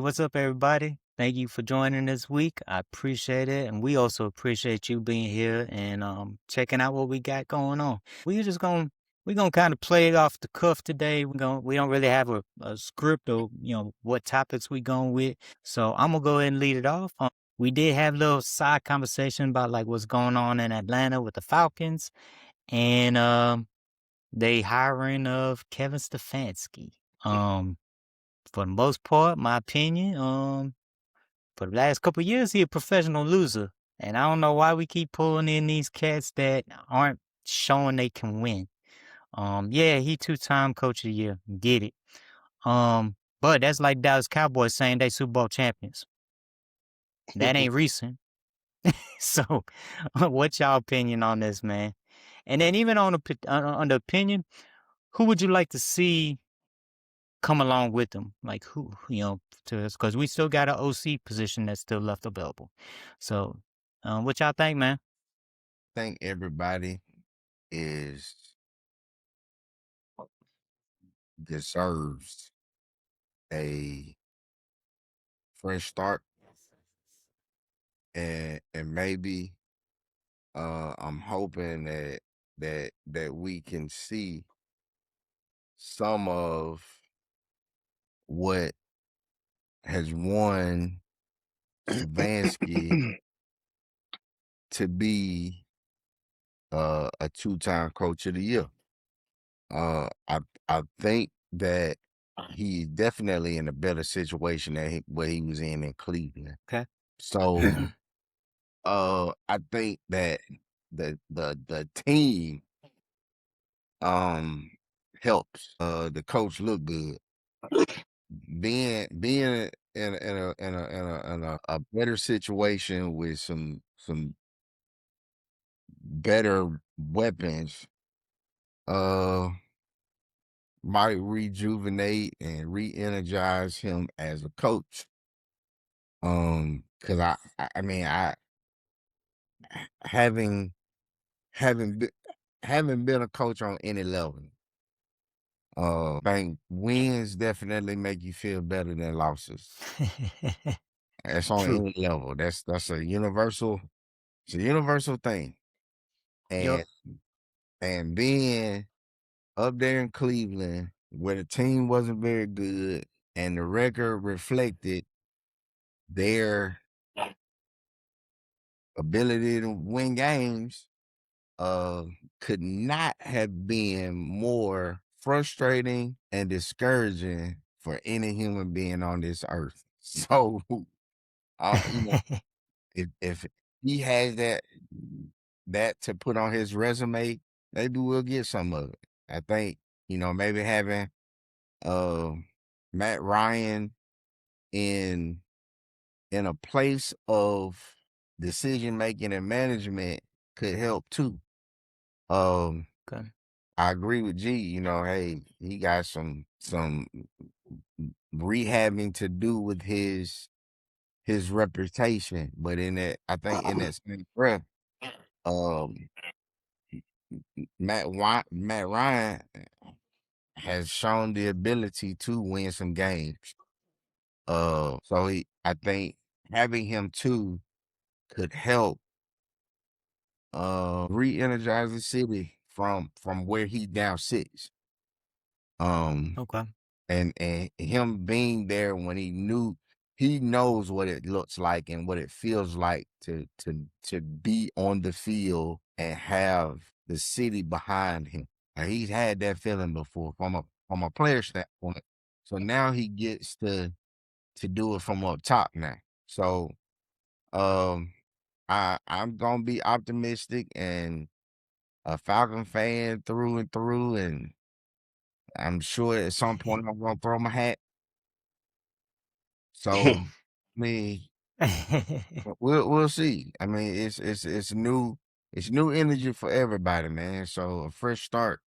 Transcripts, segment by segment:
what's up, everybody? Thank you for joining this week. I appreciate it, and we also appreciate you being here and checking out what we got going on. We're gonna kind of play it off the cuff today. We don't really have a script or what topics we going with. So I'm gonna go ahead and lead it off. We did have a little side conversation about like what's going on in Atlanta with the Falcons and they hiring of Kevin Stefanski. For the most part, my opinion, for the last couple of years, he a professional loser. And I don't know why we keep pulling in these cats that aren't showing they can win. Yeah, he 2-time coach of the year. Get it. But that's like Dallas Cowboys saying they Super Bowl champions. That ain't recent. So what's y'all opinion on this, man? And then even on the opinion, who would you like to see come along with them? Like who, because we still got an OC position that's still left available. So, what y'all think, man? I think everybody deserves a fresh start, and maybe I'm hoping that we can see some of what has won Stefanski to be a 2-time coach of the year. I think that he's definitely in a better situation than what he was in Cleveland. Okay. So I think that the team helps the coach look good. Being in a better situation with some better weapons might rejuvenate and re-energize him as a coach. Because I mean having been a coach on any level, I think wins definitely make you feel better than losses. That's on True. any level. That's a universal. It's a universal thing. Yup. And being up there in Cleveland where the team wasn't very good and the record reflected their ability to win games, could not have been more frustrating and discouraging for any human being on this earth. So, if he has that to put on his resume, maybe we'll get some of it. I think, maybe having Matt Ryan in a place of decision making and management could help too. Okay. I agree with G. Hey, he got some rehabbing to do with his reputation, but I think in that same breath, um, Matt Ryan has shown the ability to win some games. So I think having him too could help re-energize the city from where he now sits. Okay. And him being there when he knows what it looks like and what it feels like to be on the field and have the city behind him. He's had that feeling before from a player standpoint. So now he gets to do it from up top now. So I'm gonna be optimistic and a Falcon fan through and through, and I'm sure at some point I'm gonna throw my hat. So, I mean, we'll see. I mean, it's new energy for everybody, man. So a fresh start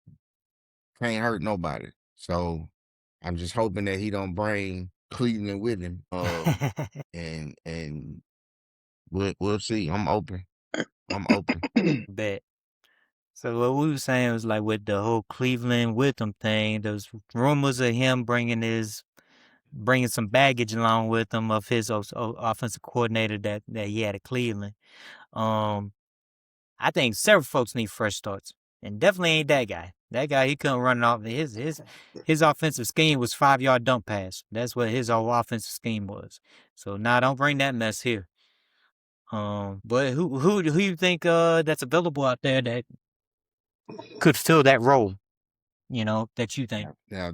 can't hurt nobody. So I'm just hoping that he don't bring Cleveland with him. And we'll see. I'm open. I'm open. Bet. So what we were saying was like with the whole Cleveland with him thing, those rumors of him bringing his bringing some baggage along with him of his offensive coordinator that he had at Cleveland. Um, I think several folks need fresh starts, and definitely ain't that guy. That guy, he couldn't run it off. His offensive scheme was 5-yard dump pass. That's what his whole offensive scheme was. So now don't bring that mess here. But who you think that's available out there that could fill that role? You know, that you think. Now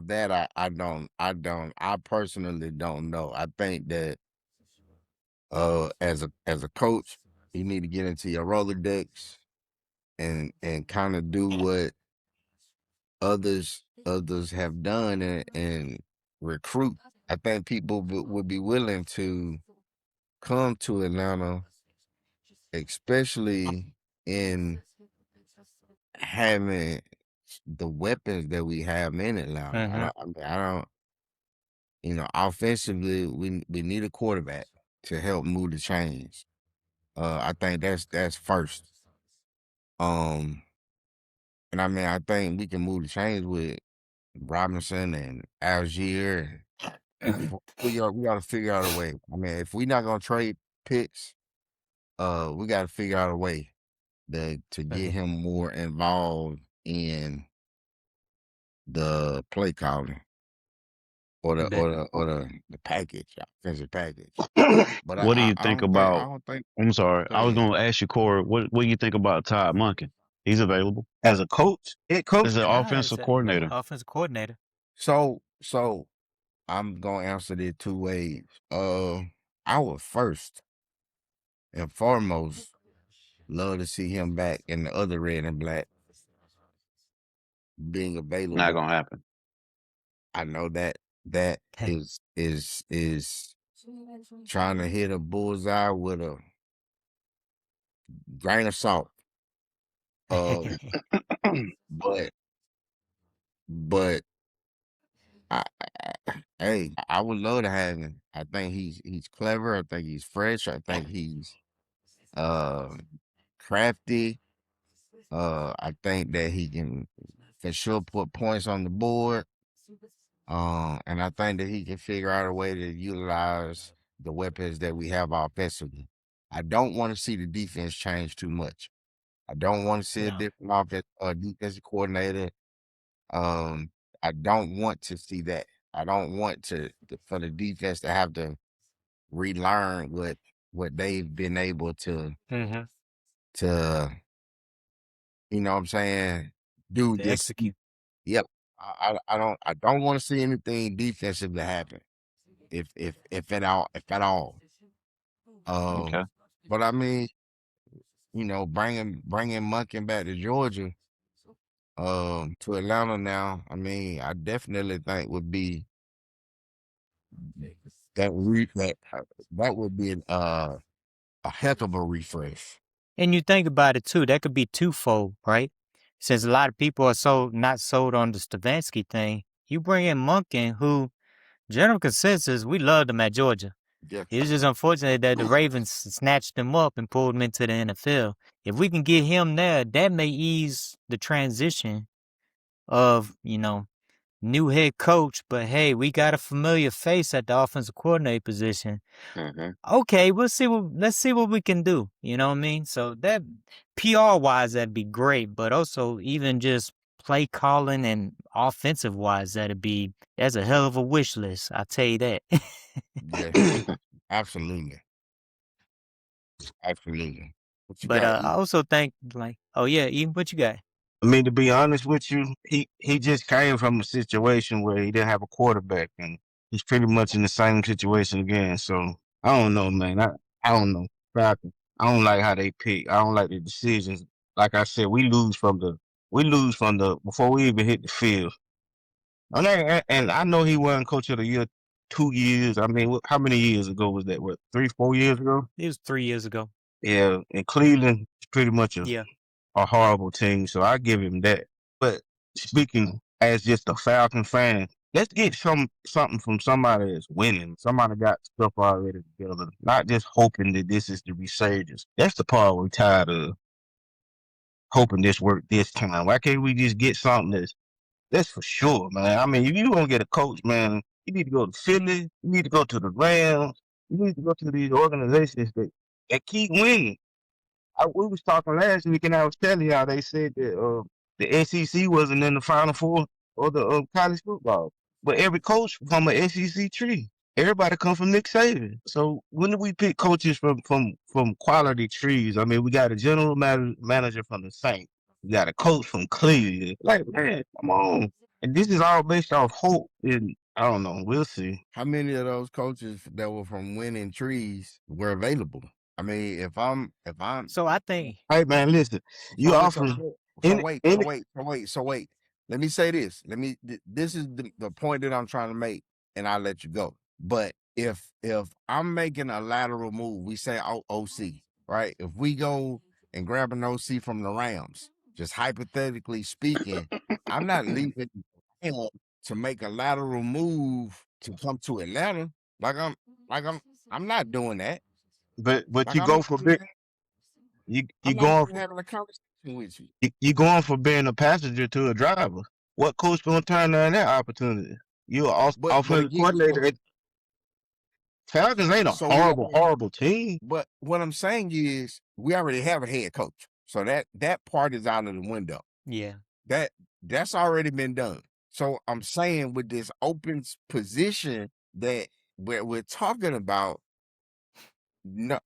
that I personally don't know. I think that as a coach, you need to get into your Rolodex and kind of do what others have done and recruit. I think people would be willing to come to Atlanta, especially in having the weapons that we have in Atlanta. Mm-hmm. I don't, offensively, we need a quarterback to help move the chains. I think that's first. Um, and I mean, I think we can move the chains with Robinson and Algier. We got to figure out a way. I mean, if we're not gonna trade picks, we got to figure out a way to get him more involved in the play calling or the package, offensive package. But What do you I think don't think I about? don't think. I'm sorry, Go I was ahead. going to ask you, Corey. What do you think about Todd Monkin? He's available As a coach, head as coach. an Nah, it's offensive a coordinator. offensive coordinator. So I'm gonna answer this two ways. I would first and foremost love to see him back in the other red and black being Not available. gonna happen. I know that is trying to hit a bullseye with a grain of salt. But but I would love to have him. I think he's clever. I think he's fresh. I think he's uh crafty. I think that he can for sure put points on the board. And I think that he can figure out a way to utilize the weapons that we have offensively. I don't want to see the defense change too much. I don't want to see a No. different defensive coordinator. I don't want to see that. I don't want for the defense to have to relearn what they've been able Mm-hmm. to you know what I'm saying do To this. execute. Yep. I don't want to see anything defensive to happen. If at all. Okay. But I mean, bringing Monken back to Georgia, to Atlanta now. I mean, I definitely think would be that would be a heck of a refresh. And you think about it too, that could be twofold, right? Since a lot of people are not sold on the Stefanski thing, you bring in Monken, who general consensus, we loved him at Georgia. Yeah, It's just unfortunate that the Ravens snatched him up and pulled him into the NFL. If we can get him there, that may ease the transition of, new head coach. But hey, we got a familiar face at the offensive coordinator position. mm-hmm. Okay, let's see what we can do. You know what I mean? So that PR wise, that'd be great. But also even just play calling and offensive wise, that's a hell of a wish list. I'll tell you that. Yeah, absolutely, absolutely. What you But got, I E? also think like, oh yeah, Ethan, what you got? I mean, to be honest with you, he just came from a situation where he didn't have a quarterback, and he's pretty much in the same situation again. So I don't know, man. I don't know. Falcons. I don't like how they pick. I don't like the decisions. Like I said, we lose from the before we even hit the field. And I know he wasn't coach of the year 2 years. I mean, how many years ago was that? What, 3, 4 years ago? It was 3 years ago. Yeah, in Cleveland, it's pretty much Yeah. a horrible team, so I give him that. But speaking as just a Falcon fan, let's get something from somebody that's winning. Somebody got stuff already together, not just hoping that this is the resurgence. That's the part we're tired of, hoping this work this time. Why can't we just get something that's for sure, man? I mean, if you gonna get a coach, man, You need to go to Philly. You need to go to the Rams. You need to go to these organizations that keep winning. We was talking last week, and I was telling y'all they said that the SEC wasn't in the Final Four or the college football, but every coach from an SEC tree. Everybody come from Nick Saban. So when do we pick coaches from quality trees? I mean, we got a general manager from the Saints. We got a coach from Cleveland. Like, man, come on. And this is all based off hope. And I don't know. We'll see. How many of those coaches that were from winning trees were available? I mean, if I'm So I think Hey, man, listen. You offer so any wait. Let me say this. This is the point that I'm trying to make, and I'll let you go. But if I'm making a lateral move, we say OC, right? If we go and grab an OC from the Rams, just hypothetically speaking, I'm not leaving to make a lateral move to come to Atlanta. I'm not doing that. but Like you I'm go not for doing big. that. You I'm not going even having a conversation with you. you going for being a passenger to a driver. What coach gonna turn down that opportunity? You are But offensive again, coordinator. Falcons ain't a so we horrible team. but what I'm saying is we already have a head coach. So that part is out of the window. yeah. That's already been done. So I'm saying with this open position that we're talking about, no,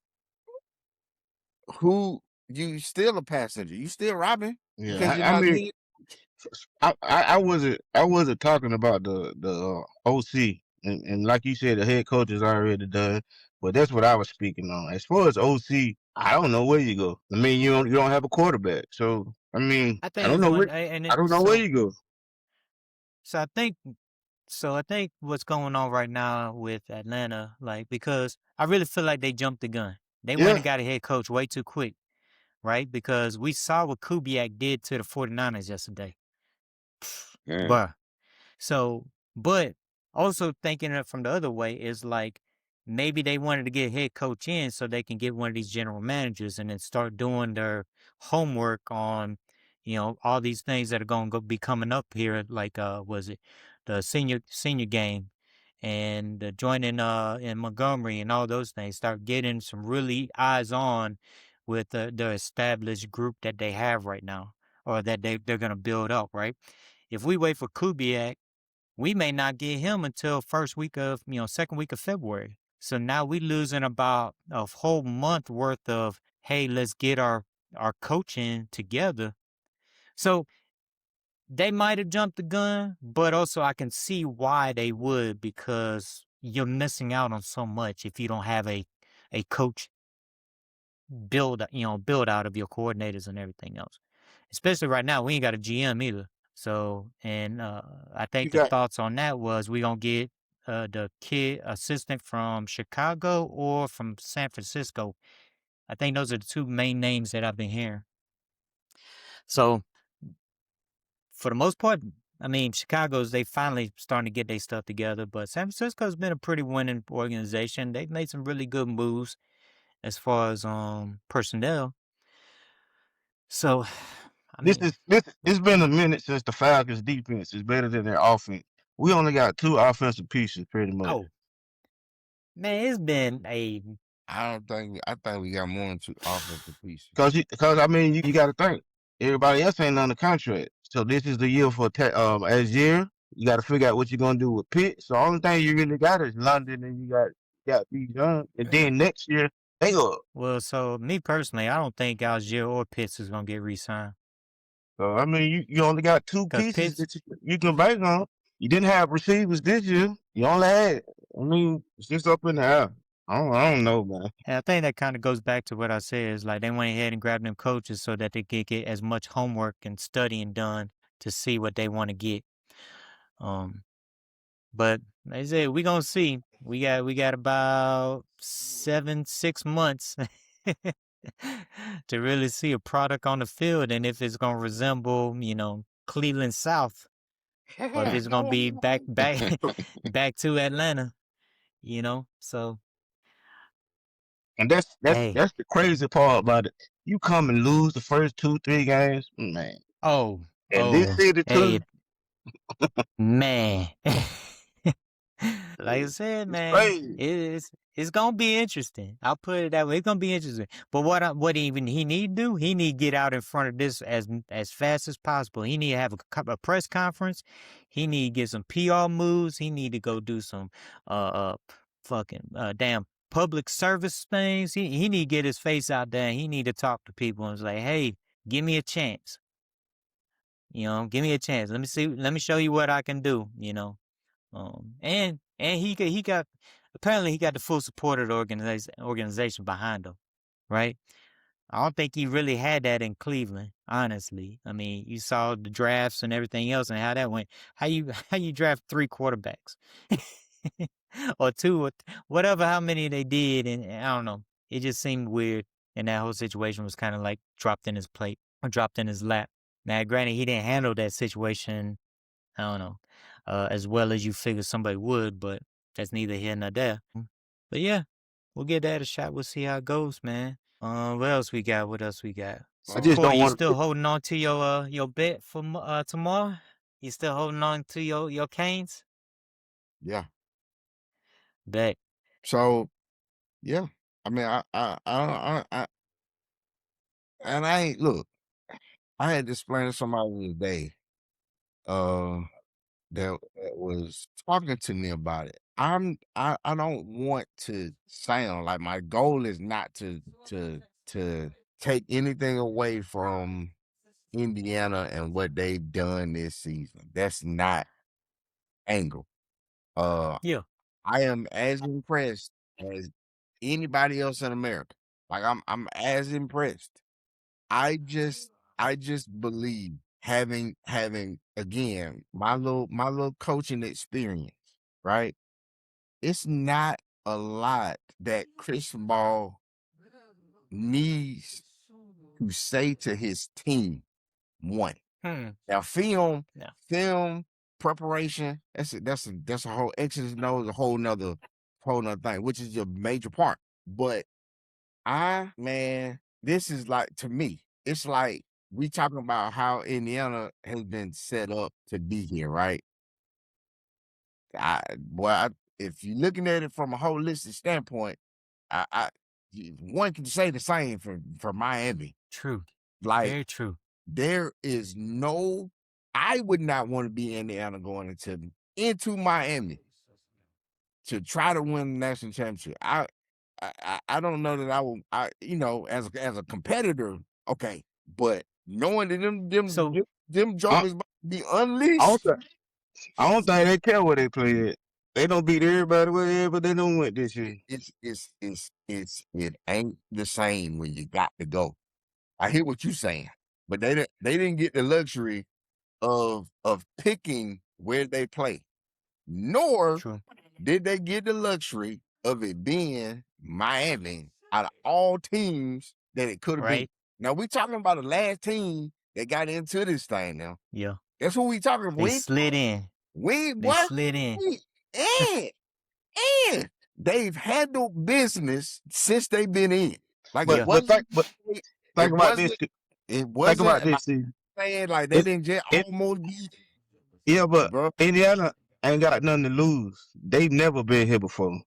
who you still a passenger, you still robbing because Yeah, you're I not mean, leading. I wasn't talking about the OC and like you said, the head coach is already done. But that's what I was speaking on. As far as OC, I don't know where you go. I mean, you don't have a quarterback, so I mean, I I think don't it's know one, where and I it, don't know where you go. so I think I think what's going on right now with Atlanta, like, because I really feel like they jumped the gun. They went Yeah, and got a head coach way too quick, right? Because we saw what Kubiak did to the 49ers yesterday. yeah. Bruh. So, but also thinking it from the other way is like maybe they wanted to get head coach in so they can get one of these general managers and then start doing their homework on, all these things that are going to be coming up here. Like, was it the senior game and the joining in Montgomery and all those things? Start getting some really eyes on with the established group that they have right now, or that they're going to build up, right? If we wait for Kubiak, we may not get him until second week of February. So now we losing about a whole month worth of, hey, let's get our coaching together. So they might have jumped the gun, but also I can see why they would, because you're missing out on so much if you don't have a coach build out of your coordinators and everything else. Especially right now, we ain't got a GM either. So, and I You think the got thoughts on that was we gonna get the kid assistant from Chicago or from San Francisco. I think those are the two main names that I've been hearing. So, for the most part, I mean, they finally starting to get their stuff together, but San Francisco's been a pretty winning organization. They've made some really good moves as far as personnel. So, I this mean, is this. It's been a minute since the Falcons' defense is better than their offense. We only got two offensive pieces, pretty much. oh man, it's been a I think we got more than two offensive pieces. Because I mean, you got to think everybody else ain't on the contract, so this is the year for Azir. You got to figure out what you're gonna do with Pitt. So the only thing you really got is London, and you got Bijan, and then next year they go. well. So me personally, I don't think Algier or Pitts is gonna get re-signed. So I mean, you only got two Cause pieces Pitts, that you can bank on. You didn't have receivers this year. You only had. I mean, it's just up in the air. I don't know, man. and I think that kind of goes back to what I said, is like they went ahead and grabbed them coaches so that they could get as much homework and studying done to see what they want to get. Um, but like I said, we gonna see. We got about 6 months to really see a product on the field, and if it's gonna resemble, Cleveland South, or if it's gonna be back to Atlanta, So And that's that's hey, that's the crazy part about it. You come and lose the first 2-3 games, man. oh, And this city hey, too. man. Like I said, It's man, crazy. it's gonna be interesting. I'll put it that way. It's gonna be interesting. But what even he need to do? He need to get out in front of this as fast as possible. He need to have a press conference. He need to get some PR moves. He need to go do some fucking damn public service things. He need to get his face out there. And he need to talk to people and say, hey, give me a chance. Give me a chance. Let me see. Let me show you what I can do. And he got apparently he got the full support of the organization behind him, right? I don't think he really had that in Cleveland, honestly. I mean, you saw the drafts and everything else and how that went. How you draft 3 quarterbacks or 2 or whatever, how many they did, and I don't know. It just seemed weird, and that whole situation was kind of like dropped in his plate or dropped in his lap. Now, granted, he didn't handle that situation, I don't know, as well as you figure somebody would, but that's neither here nor there. But yeah, we'll give that a shot. We'll see how it goes, man. What else we got? I So, just Corey, don't you want still to. holding on to your bet for tomorrow? You still holding on to your Canes? Yeah. Bet. So yeah. I mean, I and I ain't look. I had to explain to somebody today. That was talking to me about it. I don't want to sound like my goal is not to take anything away from Indiana and what they've done this season. That's not angle. Yeah. I am as impressed as anybody else in America. Like I'm as impressed. I just believe having again my little coaching experience, right? It's not a lot that Chris Ball needs to say to his team. One. Now film preparation, that's a whole X's and O's, a whole nother thing, which is a major part. But man, this is like, to me, it's like we talking about how Indiana has been set up to be here, right? If you're looking at it from a holistic standpoint, one can say the same for Miami. True. Like, very true. there is I would not want to be Indiana going into Miami to try to win the national championship. I don't know that I will. As a competitor, okay, but knowing that them I, jokers might be I unleashed, I don't think they care where they play at. They don't beat everybody wherever they don't win this year. it ain't the same when you got to go. I hear what you're saying, but they didn't get the luxury of picking where they play, nor True. did they get the luxury of it being Miami out of all teams that it could have been. Right. Now we talking about the last team that got into this thing. Now Yeah. that's who we talking about. They slid in. They slid in. And they've handled business since they've been in. Like Yeah. Think about this. It Think wasn't about this. saying like they didn't just almost be. Yeah, but Bro, Indiana ain't got nothing to lose. They've never been here before.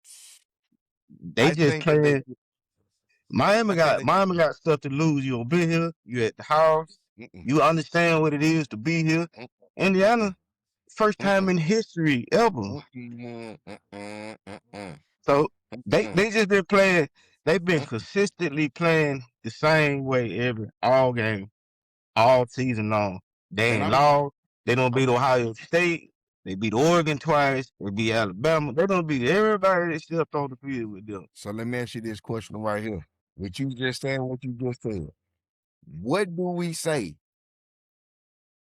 They I just think that playing. Miami I think got stuff to lose. You'll be here. You at the house. You understand what it is to be here. Indiana, first time in history ever. So they just been playing. They've been consistently playing the same way all game, all season long. They And ain't I'm lost. They don't beat Ohio State. They beat Oregon twice. They beat Alabama. They don't beat everybody that stepped on the field with them. So let me ask you this question right here. What you just said, what do we say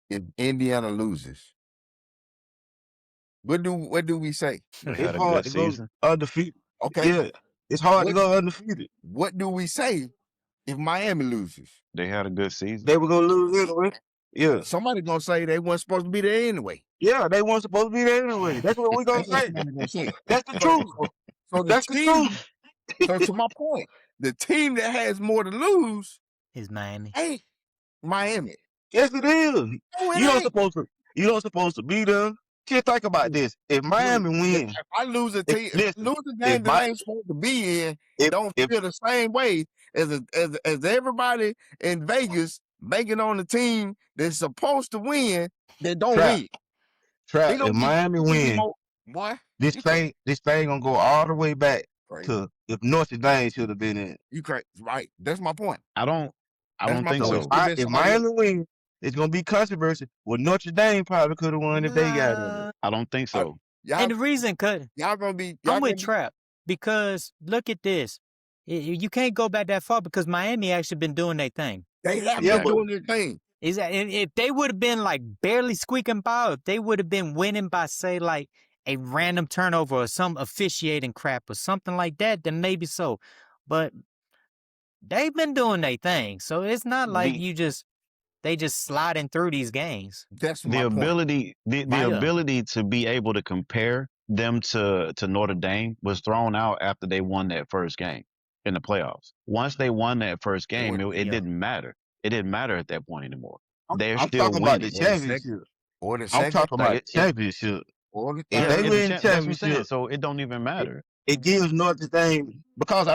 if Indiana loses? What do we say? They It's had a hard good to go season. undefeated. Okay. Yeah, it's hard to go undefeated. What do we say if Miami loses? They had a good season. They were gonna lose anyway. Yeah. Somebody gonna say they weren't supposed to be there anyway. Yeah, they weren't supposed to be there anyway. That's what we're gonna say. That's the truth. So That's the truth. So to my point, the team that has more to lose is Miami. ain't Miami. Yes, it is. No, it You don't ain't. supposed to be there. just think about this. If Miami wins, if I lose a team, if I listen, lose a game that I ain't supposed to be in, don't if feel the same way as everybody in Vegas banking on the team that's supposed to win that don't Trap, win. They if gonna Miami give me win, more. Boy, this thing gonna go all the way back crazy. to if Notre Dame should have been in. You crazy, right? That's my point. I don't think So so. if Miami wins, it's gonna be controversy. Well, Notre Dame probably could have won if they got in. I don't think so. And the reason, y'all gonna be. I'm with Trap because look at this. You can't go back that far because Miami actually been doing their thing. They have been doing their thing. If they would have been like barely squeaking by, if they would have been winning by say like a random turnover or some officiating crap or something like that, then maybe so. But they've been doing their thing, so it's not like they just sliding through these games. That's the ability, the ability to be able to compare them to Notre Dame was thrown out after they won that first game in the playoffs. Once they won that first game, it didn't matter. It didn't matter at that point anymore. They're I'm still talking winning. about the championship. I'm talking about the championship. If they win the championship, so it don't even matter. It gives Notre Dame, because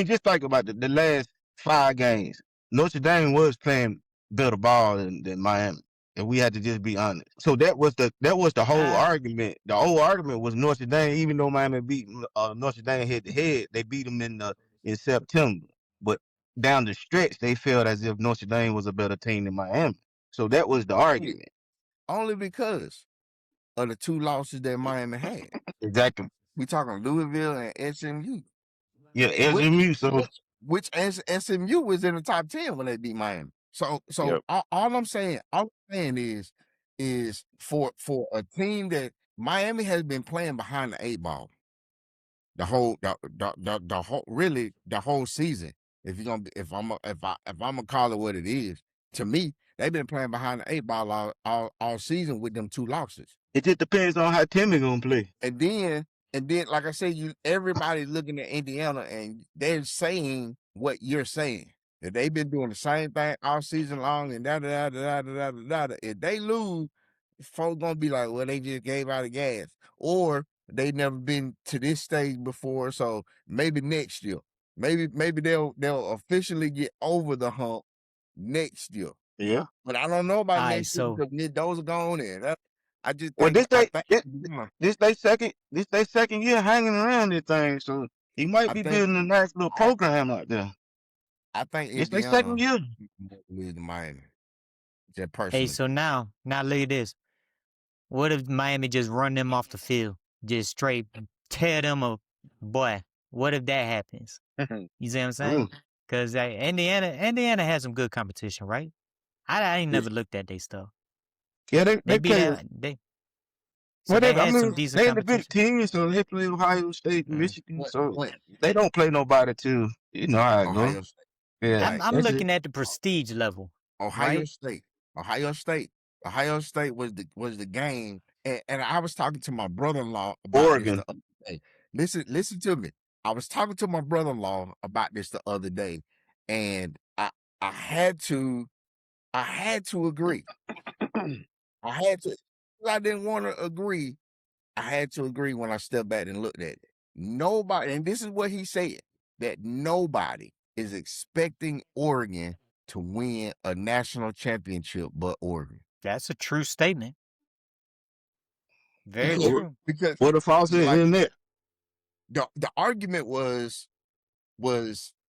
just think about the last 5 games. Notre Dame was playing better ball than Miami, and we had to just be honest. So that was the whole argument. The whole argument was Notre Dame, even though Miami beat Notre Dame head to head, they beat them in September. But down the stretch, they felt as if Notre Dame was a better team than Miami. So that was the argument. Only because of the 2 losses that Miami had. Exactly. We talking Louisville and SMU. Yeah, SMU. Which SMU was in the top 10 when they beat Miami. So all I'm saying is for a team that Miami has been playing behind the 8 ball. The whole season. If I'm gonna call it what it is, to me, they've been playing behind the 8 ball all season with them 2 losses. It just depends on how Timmy gonna play. And then, like I said, everybody looking at Indiana and they're saying what you're saying. That they've been doing the same thing all season long and If they lose, folks gonna be like, well, they just gave out of gas. Or they never been to this stage before, so maybe next year. Maybe they'll officially get over the hump next year. Yeah. But I don't know about next year because those are going in. I just think this they second year hanging around this thing, so he might be building a nice little program out there. I think it's their second year. Lose to Miami. Just personally. Hey, so now look at this. What if Miami just run them off the field, just straight tear them up, boy? What if that happens? You see what I'm saying? Because Indiana has some good competition, right? I ain't never looked at their stuff. Yeah, they beat play. They had some decent they competition. the big team, so they play Ohio State, Michigan. So they don't play nobody too. You know how it goes. Yeah, I'm looking at the prestige level. Ohio State was the game, and I was talking to my brother-in-law about Oregon. this the other day. Listen to me. I was talking to my brother-in-law about this the other day, and I had to agree. I didn't want to agree. I had to agree when I stepped back and looked at it. Nobody, and this is what he said, that nobody is expecting Oregon to win a national championship but Oregon. That's a true statement. Very true. Because what the false in there? The argument was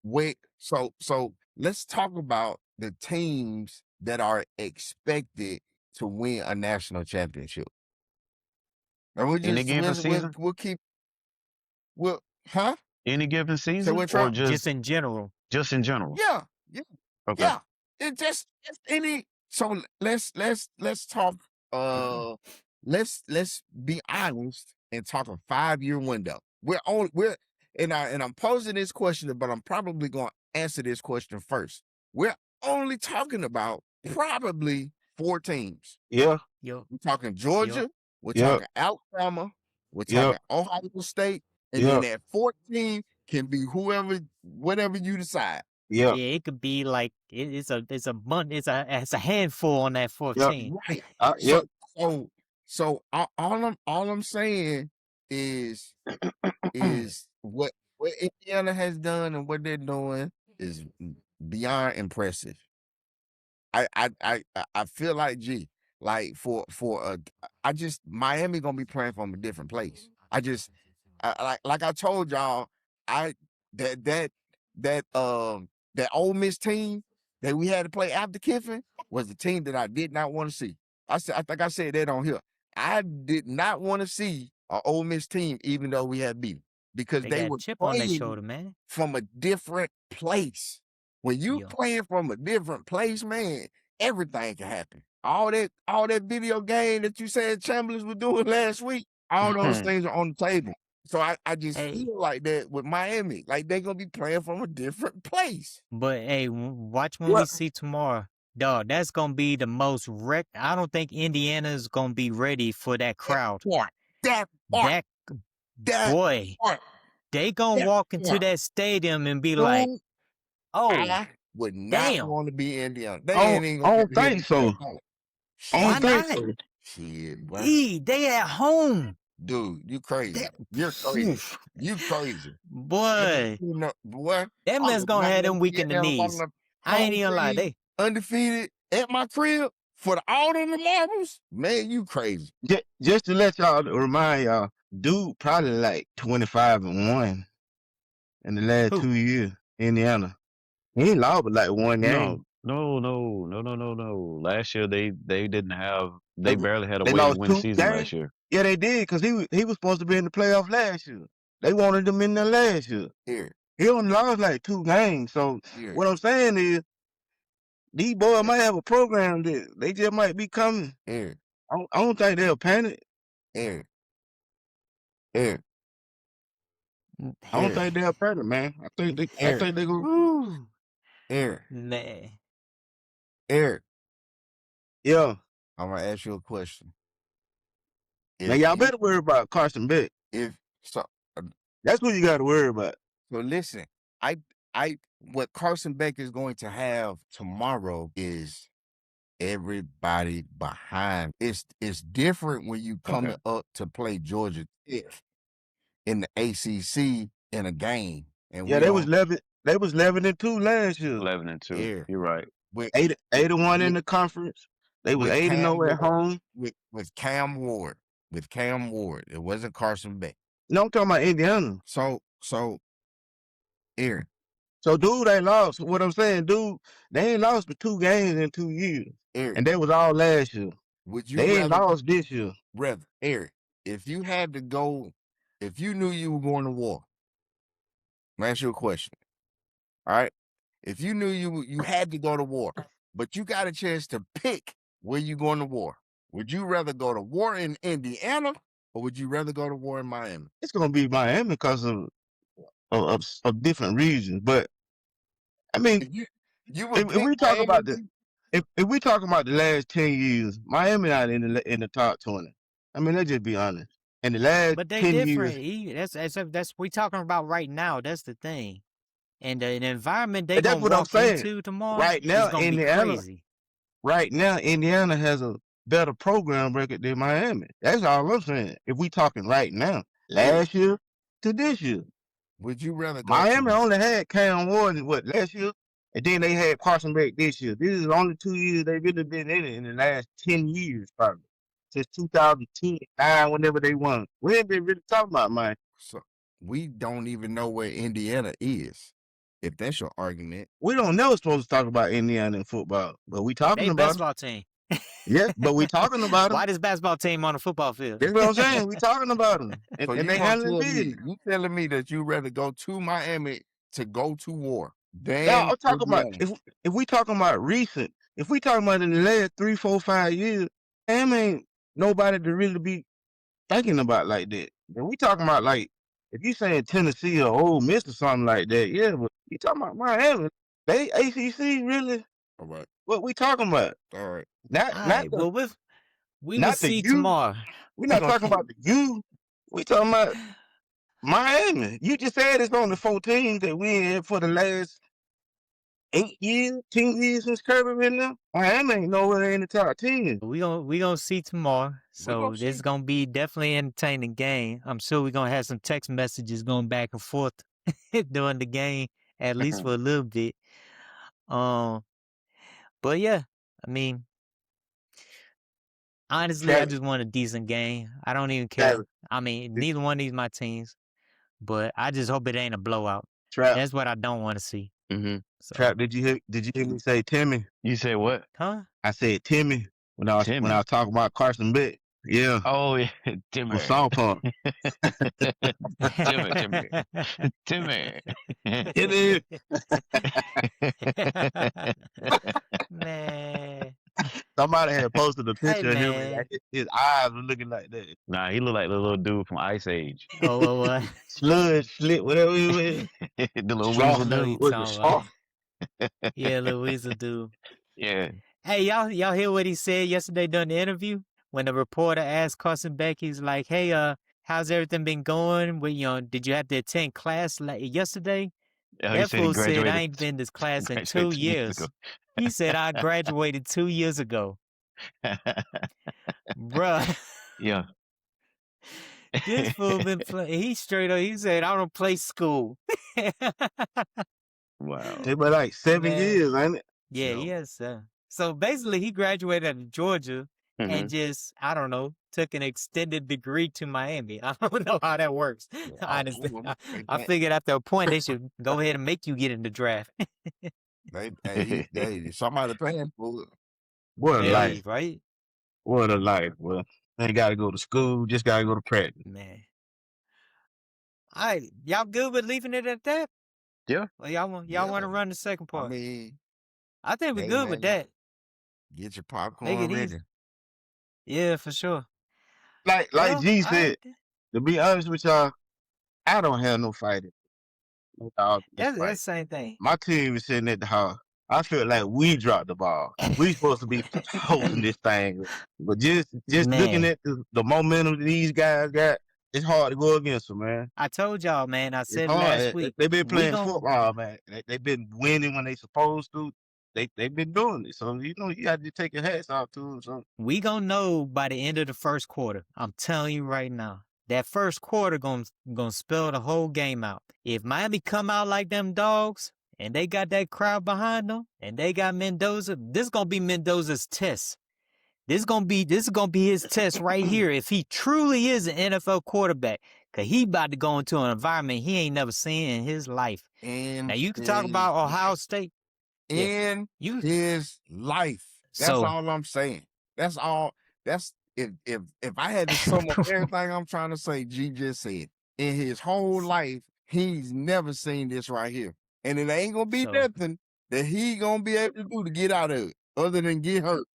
wait. So let's talk about the teams that are expected to win a national championship. And we'll any given season? We'll keep. Well, huh? Any given season, or just in general? Just in general. Yeah. Okay. Yeah. It just any. So let's talk. Let's be honest and talk a 5-year window. I'm posing this question, but I'm probably going to answer this question first. We're only talking about probably 4 teams. Yeah. We're talking Georgia. We're talking Alabama. We're talking Ohio State. And then that 14 can be whatever you decide. Yeah, it could be like it's a handful on that 14. Right. So all I'm saying is what Indiana has done and what they're doing is beyond impressive. I feel like like I just Miami gonna be playing from a different place. Like I told y'all, I that that that Ole Miss team that we had to play after Kiffin was the team that I did not want to see. I think I said that on here. I did not want to see an Ole Miss team, even though we had beat them, because They they got a were chip on their playing shoulder, man. from a different place. When you playing from a different place, man, everything can happen. All that video game that you said Chambliss was doing last week, all those things are on the table. So I just feel like that with Miami, like they're gonna be playing from a different place. But hey, watch when we see tomorrow, dog. That's gonna be the most wrecked. I don't think Indiana is gonna be ready for that crowd. That boy, they gonna walk into that stadium and be like, "Oh, I would not damn, want to be Indiana." They I ain't even gonna don't think so. I why don't think not? so. Shit, bro. They at home, Dude, you crazy. You're crazy. You crazy. boy. Boy, That man's gonna have them weak in the knees. I ain't even lie. They undefeated at my crib for all of the marbles. Man, you crazy. Just to let y'all remind y'all, dude probably like 25-1 in the last 2 years. Indiana. He ain't lost but like one game. No. Last year they didn't have. They barely had a way to lost win 2 season games. last year. Yeah, they did because he was supposed to be in the playoff last year. They wanted him in there last year. Here. He only lost like 2 games. So what I'm saying is, these boys might have a program that they just might be coming. Here. I don't think they'll panic. Here. I don't think they'll panic, man. I think they go. Eric. Man. Eric. Yeah. I'm gonna ask you a question. Now y'all better worry about Carson Beck. That's what you got to worry about. So listen, what Carson Beck is going to have tomorrow is everybody behind. It's different when you come up to play Georgia Tech in the ACC in a game. And yeah, they was 11-2 last year. 11-2. You're right. With 8-1 in the conference. They was 8-0 at home with Cam Ward. With Cam Ward, it wasn't Carson Beck. No, I'm talking about Indiana. So, Aaron. So, dude ain't lost. What I'm saying, dude, they ain't lost but 2 games in 2 years. Eric. And that was all last year. They ain't lost this year. Brother, Eric, if you had to go, if you knew you were going to war, I'm gonna ask you a question. All right? If you knew you had to go to war, but you got a chance to pick where you going to war, would you rather go to war in Indiana or would you rather go to war in Miami? It's gonna be Miami because of different reasons. But I mean, if we talk about if we talk about the last 10 years, Miami not in the top 20. I mean, let's just be honest. In the last but they 10 different. years, That's we talking about right now. That's the thing. And the environment they gonna walk into tomorrow right now, is gonna Indiana, be crazy. Right now, Indiana has a better program record than Miami. That's all I'm saying. If we talking right now, last year to this year, would you rather go Miami only had Cam Ward last year, and then they had Carson Beck this year. This is the only 2 years they've really been in it in the last 10 years, probably. Since 2010, whenever they won. We ain't been really talking about Miami. So we don't even know where Indiana is. If that's your argument. We don't never supposed to talk about Indiana in football, but we talking about basketball team. Yeah, but we talking about them. Why this basketball team on the football field? That's what I'm saying. We talking about them. So and they handling business. You telling me that you rather go to Miami to go to war than I'm talking about if we talking about recent, if we talking about in the last 3, 4, 5 years, Miami ain't nobody to really be thinking about like that. And we talking about like if you saying Tennessee or Ole Miss or something like that, yeah, but you talking about Miami. They ACC really? All right. What we talking about? All right. We will see tomorrow. We're not talking about the U. We talking about Miami. You just said it's only 4 teams that we in for the last 8 years, 10 years since Kirby been there. Miami ain't nowhere in the top 10. We gonna see tomorrow. So this is gonna be definitely an entertaining game. I'm sure we're gonna have some text messages going back and forth during the game, at least for a little bit. But yeah, I mean, honestly, I just want a decent game. I don't even care. I mean, neither one of these my teams, but I just hope it ain't a blowout. That's what I don't want to see. Mm-hmm. So. Trap, did you hear me say Timmy? You say what? Huh? I said Timmy when I was talking about Carson Beck. Yeah. Oh yeah, Timmy. On South Park. Timmy. Man. Somebody had posted a picture of him and his eyes were looking like that. Nah, he looked like the little dude from Ice Age. Oh, what? Sludge, slit, whatever he was. The little weasel dude. Yeah, little weasel dude. Yeah. Hey, y'all hear what he said yesterday during the interview? When the reporter asked Carson Beck, he's like, "Hey, how's everything been going? Well, did you have to attend class yesterday?" That fool said, "I ain't been to class in 2 years." He said, "I graduated 2 years ago." Bruh. Yeah. This fool been playing. He straight up. He said, "I don't play school." Wow. It been like 7 years, ain't it? Yeah, yes. So basically, he graduated out of Georgia and just, I don't know, took an extended degree to Miami. I don't know how that works. Honestly, I figured after a point, they should go ahead and make you get in the draft. Somebody paying for it. What a life, right? What a life. Well, ain't got to go to school, just got to go to practice. Man. All right, y'all good with leaving it at that? Yeah. Well, y'all want to run the second part? I mean, I think we're good with that. Get your popcorn ready. Yeah, for sure. Like G said, to be honest with y'all, I don't have no fighting. That's the same thing. My team is sitting at the house. I feel like we dropped the ball. We supposed to be holding this thing. But just looking at the momentum these guys got, it's hard to go against them, man. I told y'all, man. I said last week. They've been playing football, man. They've been winning when they supposed to. They've been doing it. So, you got to take your hats off to them. So. We gonna know by the end of the first quarter. I'm telling you right now. That first quarter gonna spell the whole game out. If Miami come out like them dogs, and they got that crowd behind them, and they got Mendoza, this is gonna be Mendoza's test. This is gonna be his test right here. If he truly is an NFL quarterback, cause he about to go into an environment he ain't never seen in his life. Now you can talk about Ohio State. In his life. That's all I'm saying. That's all. That's if I had to sum up everything I'm trying to say, G just said. In his whole life, he's never seen this right here. And it ain't gonna be nothing that he gonna be able to do to get out of it, other than get hurt.